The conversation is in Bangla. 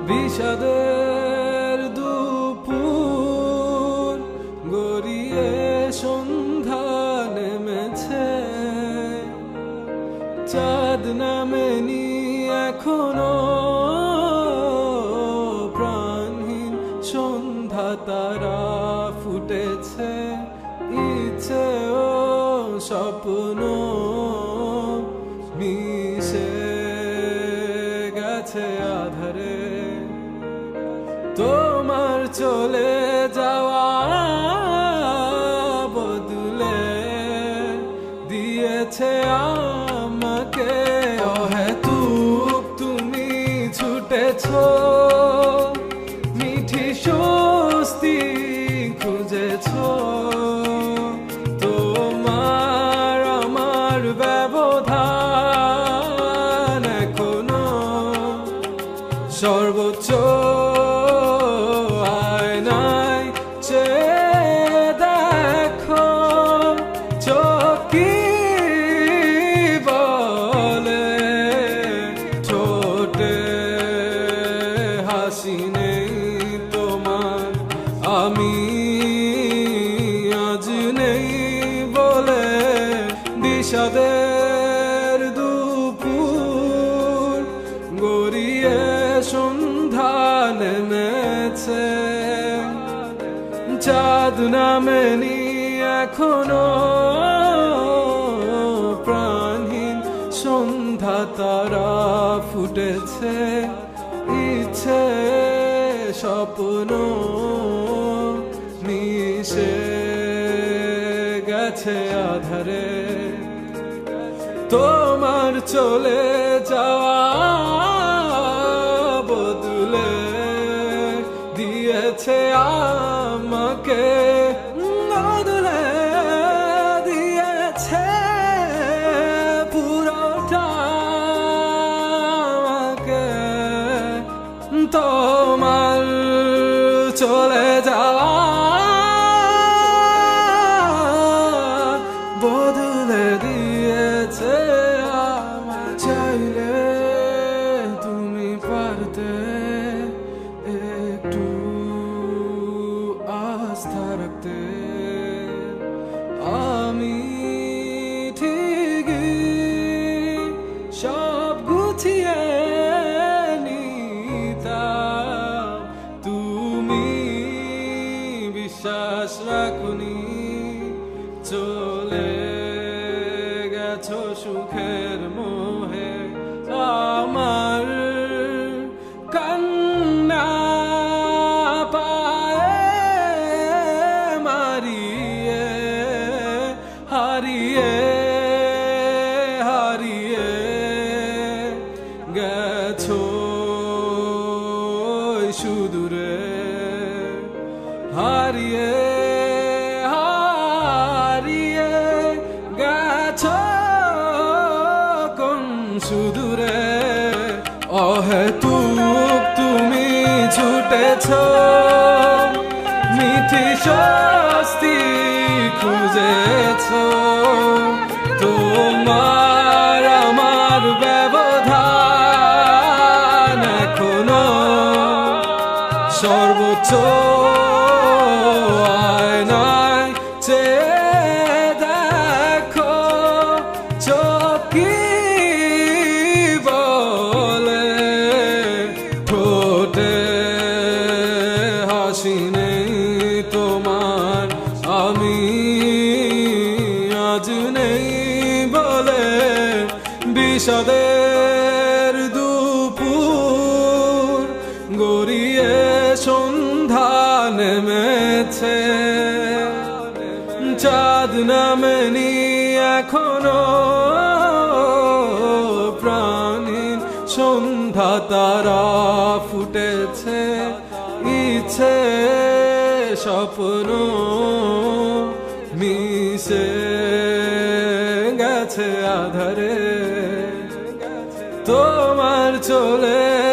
বিষাদের দুপুর গড়িয়ে সন্ধ্যা নেমেছে, চাঁদ নামেনি এখনো, প্রাণহীন সন্ধ্যা তারা ফুটেছে, ইচ্ছে ও স্বপ্ন মিশে গেছে আধারে। তোমার চলে যাওয়া বদলে দিয়েছে আমাকে অহেতুক তুমি ছুটেছো, মিঠি স্বস্তি খুঁজেছো, তোমার আমার ব্যবধান এখনো সর্বোচ্চ আয়নায় চেয়ে দেখো, চোখ কি বলে, ঠোঁটে হাসি নেই তোমার, আমি আজ নেই বলে। বিষাদের দুপুর গড়িয়ে সন্ধ্যা নেমেছে, চাঁদ নামেনি এখনো, প্রাণহীন সন্ধ্যা তারা ফুটেছে, ইচ্ছে স্বপ্ন মিশে গেছে আধারে। তোমার চলে যাওয়া বদলে দিয়েছে আমাকে, বদলে দিয়েছে পুরোটা আমাকে। তোমার চলে যাওয়া বদলে দিয়েছে আমার। চাইলে তুমি পারতে একটু আস্থা রাখতে, আমি ঠিকই সব গুছিয়ে নিতাম, তুমি বিশ্বাস রাখুনি, চলে গেছো সুখের মোহে। আমার কান্না পায়ে মারিয়ে হারিয়ে হারিয়ে গেছো সুদূরে, হারিয়ে হারিয়ে গেছো কোন সুদূরে। অহেতুক তুমি ছুটেছো, মিঠি স্বস্তি খুঁজেছো, তোমার আমার ব্যবধান এখনো সর্বোচ্চ আয়নায় চেয়ে দেখো, চোখ কি বলে, ঠোঁটে হাসি নেই তোমার, আমি আজ নেই বলে। বিষাদের দুপুর গড়িয়ে সন্ধ্যা নেমেছে, চাঁদ নামেনি এখনো, প্রাণহীন সন্ধ্যা তারা ফুটেছে, ইচ্ছে স্বপ্ন মিশে গেছে আধারে তোমার চলে